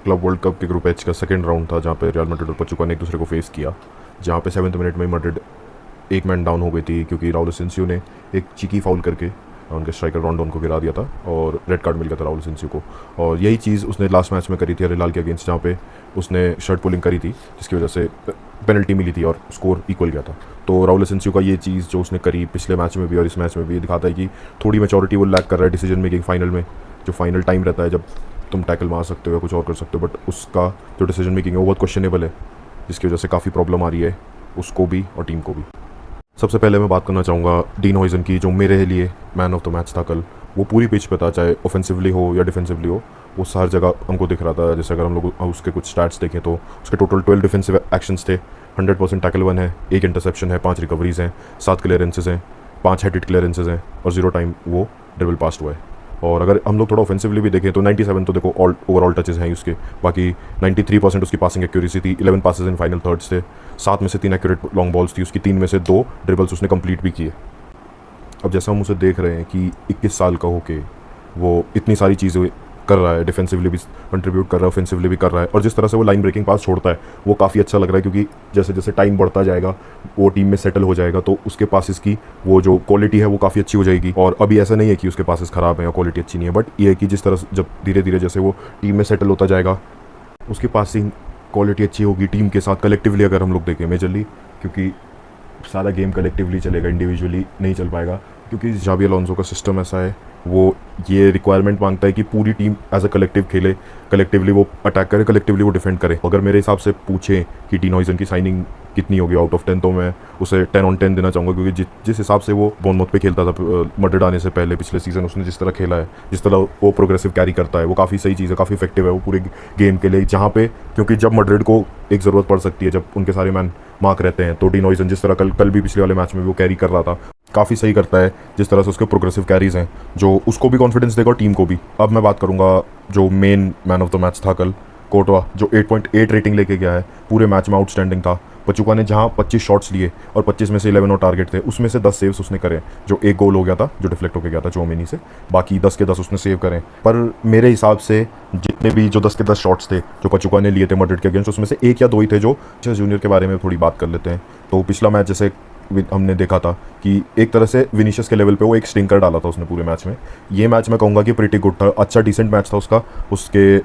Club world cup के group H का second round था, जहाँ पे रियल मैड्रिड और पचुका ने एक दूसरे को फेस किया, जहाँ पे 7वें मिनट में मैड्रिड एक मैन डाउन हो गई थी क्योंकि राउल एसेंसियो ने एक चीकी फाउल करके उनके स्ट्राइकर रॉन्डोन को गिरा दिया था और रेड कार्ड मिल गया था राउल एसेंसियो को। और यही चीज़ उसने लास्ट मैच में करी थी अल हिलाल के अगेंस्ट, जहाँ पे उसने शर्ट पुलिंग करी थी, जिसकी वजह से पेनल्टी मिली थी और स्कोर इक्वल गया था। तो राउल एसेंसियो का ये चीज़ जो उसने करी पिछले मैच में भी और इस मैच में भी, दिखाता है कि थोड़ी मैच्योरिटी वो लैक कर रहा है डिसीजन मेकिंग फाइनल में। जो फाइनल टाइम रहता है जब तुम टैकल मार सकते हो या कुछ और कर सकते हो, बट उसका जो डिसीजन मेकिंग है वो बहुत क्वेश्चनेबल है, जिसकी वजह से काफ़ी प्रॉब्लम आ रही है उसको भी और टीम को भी। सबसे पहले मैं बात करना चाहूँगा डीन हॉइसन की, जो मेरे लिए मैन ऑफ द मैच था कल। वो पूरी पिच पे था, चाहे ऑफेंसिवली हो या डिफेंसिवली हो, वो हर जगह हमको दिख रहा था। जैसे अगर हम लोग उसके कुछ स्टैट्स देखें तो उसके टोटल 12 डिफेंसिव एक्शंस थे, 100% टैकल वन है, 1 इंटरसेप्शन है, 5 रिकवरीज हैं, 7 क्लियरेंसेज हैं, 5 हेडेड क्लियरेंसेज हैं और 0 टाइम वो ड्रिबल पास्ट हुआ है। और अगर हम लोग थोड़ा ऑफेंसिवली भी देखें तो 97 तो देखो ऑल ओवरऑल टचेस हैं उसके, बाकी 93% उसकी पासिंग एक्यूरेसी थी, 11 पासेस इन फाइनल थर्ड्स थे, 7 में से 3 एक्यूरेट लॉन्ग बॉल्स थी उसकी, 3 में से 2 ड्रिबल्स उसने कंप्लीट भी किए। अब जैसा हम उसे देख रहे हैं कि 21 साल का होके वो इतनी सारी चीज़ें कर रहा है, डिफेंसिवली भी कंट्रीब्यूट कर रहा है, ऑफेंसिवली भी कर रहा है, और जिस तरह से वो लाइन ब्रेकिंग पास छोड़ता है वो काफ़ी अच्छा लग रहा है, क्योंकि जैसे जैसे टाइम बढ़ता जाएगा वो टीम में सेटल हो जाएगा तो उसके पासेस की वो जो क्वालिटी है वो काफ़ी अच्छी हो जाएगी। और अभी ऐसा नहीं है कि उसके पासेस ख़राब हैं या क्वालिटी अच्छी नहीं है, बट ये है कि जिस तरह से जब धीरे धीरे जैसे वो टीम में सेटल होता जाएगा उसकी पासिंग क्वालिटी अच्छी होगी टीम के साथ कलेक्टिवली। अगर हम लोग देखें मेजरली, क्योंकि सारा गेम कलेक्टिवली चलेगा, इंडिविजुअली नहीं चल पाएगा, क्योंकि जावी अलोंसो का सिस्टम ऐसा है, वो ये रिक्वायरमेंट मांगता है कि पूरी टीम एज अ कलेक्टिव खेले, कलेक्टिवली वो अटैक करे, कलेक्टिवली वो डिफेंड करे। अगर मेरे हिसाब से पूछें कि डीन हॉइसन की साइनिंग कितनी होगी आउट ऑफ 10, तो मैं उसे 10 on 10 देना चाहूँगा, क्योंकि जिस हिसाब से वो बोर्नमouth पे खेलता था मैड्रिड आने से पहले पिछले सीज़न, उसने जिस तरह खेला है, जिस तरह वो प्रोग्रेसिव कैरी करता है, वो काफ़ी सही चीज़ है, काफ़ी इफेक्टिव है वो पूरे गेम के लिए। जहाँ पे क्योंकि जब मैड्रिड को एक ज़रूरत पड़ सकती है, जब उनके सारे मैन मार्क रहते हैं, तो डीन हॉइसन जिस तरह कल भी पिछले वाले मैच में वो कैरी कर रहा था, काफ़ी सही करता है। जिस तरह से उसके प्रोग्रेसिव कैरीज हैं जो उसको भी कॉन्फिडेंस देगा और टीम को भी। अब मैं बात करूंगा जो main man of the match था कल, कोर्टवा, जो 8.8 रेटिंग लेके गया है, पूरे मैच में आउटस्टैंडिंग था। पचुका ने जहां 25 शॉट्स लिए और 25 में से 11 और टारगेट थे, उसमें से 10 सेव्स उसने करे, जो एक गोल हो गया था जो डिफ्लेक्ट होकर गया था चौमेनी से, बाकी 10 के 10 उसने सेव करें। पर मेरे हिसाब से जितने भी जो 10 के 10 शॉट्स थे जो पचुका ने लिए थे मैड्रिड के अगेंस्ट, उसमें से 1 या 2 ही थे जो जूनियर के बारे में थोड़ी बात कर लेते हैं। तो पिछला मैच जैसे हमने देखा था कि एक तरह से विनीशियस के लेवल पे वो एक स्टिंकर डाला था उसने पूरे मैच में। ये मैच मैं कहूँगा कि प्रीटी गुड था, अच्छा डिसेंट मैच था उसका। उसके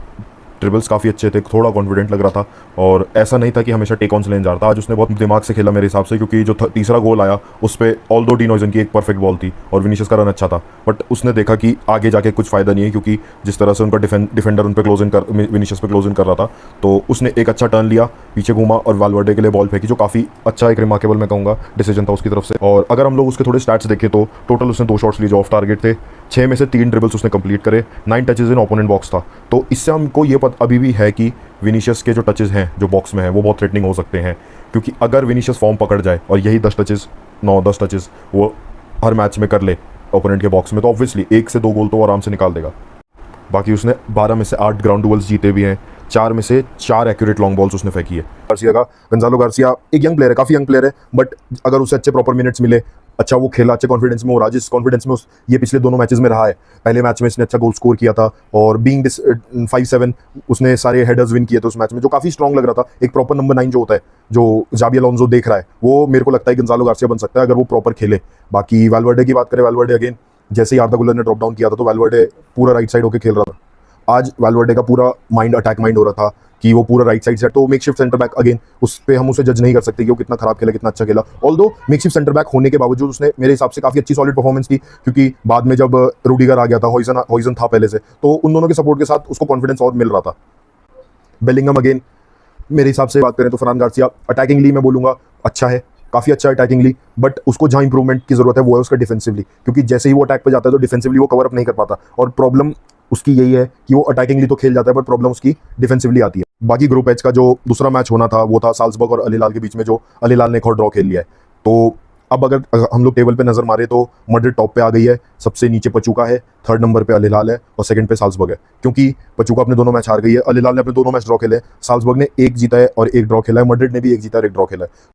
ट्रिबल्स काफ़ी अच्छे थे, थोड़ा कॉन्फिडेंट लग रहा था और ऐसा नहीं था कि हमेशा टेक ऑन से लेने जा रहा था। आज उसने बहुत दिमाग से खेला मेरे हिसाब से, क्योंकि जो तीसरा गोल आया उस पर ऑल्दो डीन हॉइसन की एक परफेक्ट बॉल थी और विनीशियस का रन अच्छा था, बट उसने देखा कि आगे जाके कुछ फ़ायदा नहीं है, क्योंकि जिस तरह से उनका डिफेंडर उन पर विनीशियस पे क्लोज इन कर रहा था, तो उसने एक अच्छा टर्न लिया, पीछे घूमा और वाल्वर्डे के लिए बॉल फेंकी, जो काफ़ी अच्छा एक रिमार्केबल मैं कहूँगा डिसीजन था उसकी तरफ से। और अगर हम लोग उसके थोड़े स्टैट्स देखें तो टोटल उसने 2 शॉट्स लिए जो ऑफ टारगेट थे, 6 में से 3 ड्रिबल्स उसने कंप्लीट करे, 9 टचेज इन ओपोनेंट बॉक्स था। तो इससे हमको ये पता अभी भी है कि विनीशियस के जो टचेज हैं जो बॉक्स में हैं वो बहुत थ्रेटनिंग हो सकते हैं, क्योंकि अगर विनीशियस फॉर्म पकड़ जाए और यही 10 टचेज 9-10 टचेज वो हर मैच में कर ले ओपोनेंट के बॉक्स में, तो ऑब्वियसली 1 से 2 गोल तो आराम से निकाल देगा। बाकी उसने 12 में से 8 ग्राउंड डुअल्स जीते भी हैं, 4 में से 4 एक्यूरेट लॉन्ग बॉल्स उसने फेंकी है। गार्सिया का, गंजालो गार्सिया एक यंग प्लेयर है, काफ़ी यंग प्लेयर है, बट अगर उसे अच्छे प्रॉपर मिनट्स मिले, अच्छा वो खेला, अच्छे कॉन्फिडेंस में, वो राजिस कॉन्फिडेंस में ये पिछले दोनों मैचेस में रहा है। पहले मैच में इसने अच्छा गोल स्कोर किया था और बीइंग 5-7 उसने सारे हेडर्स विन किए थे उस मैच में, जो काफ़ी स्ट्रॉन्ग लग रहा था। एक प्रॉपर नंबर 9 जो होता है, जो जावी अलोंसो देख रहा है, वो मेरे को लगता है गंजालो गार्सिया बन सकता है अगर वो प्रॉपर खेले। बाकी वाल्वर्डे की बात करें, वाल्वर्डे अगेन जैसे ही आर्दा गुलर ने ड्रॉप डाउन किया था तो वाल्वर्डे पूरा राइट साइड होकर खेल रहा था। आज वाल्वर्डे का पूरा माइंड अटैक माइंड हो रहा था कि वो पूरा राइट साइड से, तो मेकशिफ्ट सेंटर बैक अगेन उस पे हम उसे जज नहीं कर सकते कि वो कितना खराब खेला कितना अच्छा खेला। ऑल्दो मेकशिफ्ट सेंटर बैक होने के बावजूद उसने मेरे हिसाब से काफ़ी अच्छी सॉलिड परफॉर्मेंस की, क्योंकि बाद में जब रूडिगर आ गया था, हॉइसन था पहले से, तो उन दोनों के सपोर्ट के साथ उसको कॉन्फिडेंस और मिल रहा था। बेलिंगम अगेन मेरे हिसाब से बात करें तो फरहान गार्सिया अटैकिंगली मैं बोलूँगा अच्छा है, काफ़ी अच्छा अटैकिंगली, बट उसको जहाँ इंप्रूवमेंट की जरूरत है वो है उसका डिफेंसिवली, क्योंकि जैसे ही वो अटैक पे जाता है तो डिफेंसिवली वो कवर अप नहीं कर पाता, और प्रॉब्लम उसकी यही है कि वो अटैकिंगली तो खेल जाता है बट प्रॉब्लम उसकी डिफेंसिवली आती है। बाकी ग्रुप एच का जो दूसरा मैच होना था वो था साल्जबर्ग और अल हिलाल के बीच में, जो अल हिलाल ने एक और ड्रॉ खेल लिया है। तो अब अगर हम लोग टेबल पे नजर मारे तो मैड्रिड टॉप पे आ गई है, सबसे नीचे पचुका है, 3rd नंबर पे अल हिलाल है और 2nd पे साल्जबर्ग है, क्योंकि पचुका अपने दोनों मैच हार गई है, अल हिलाल ने अपने दोनों मैच ड्रॉ खेले, साल्जबर्ग ने 1 जीता है और 1 ड्रॉ खेला है, मैड्रिड ने भी 1 जीता और 1 ड्रॉ खेला है।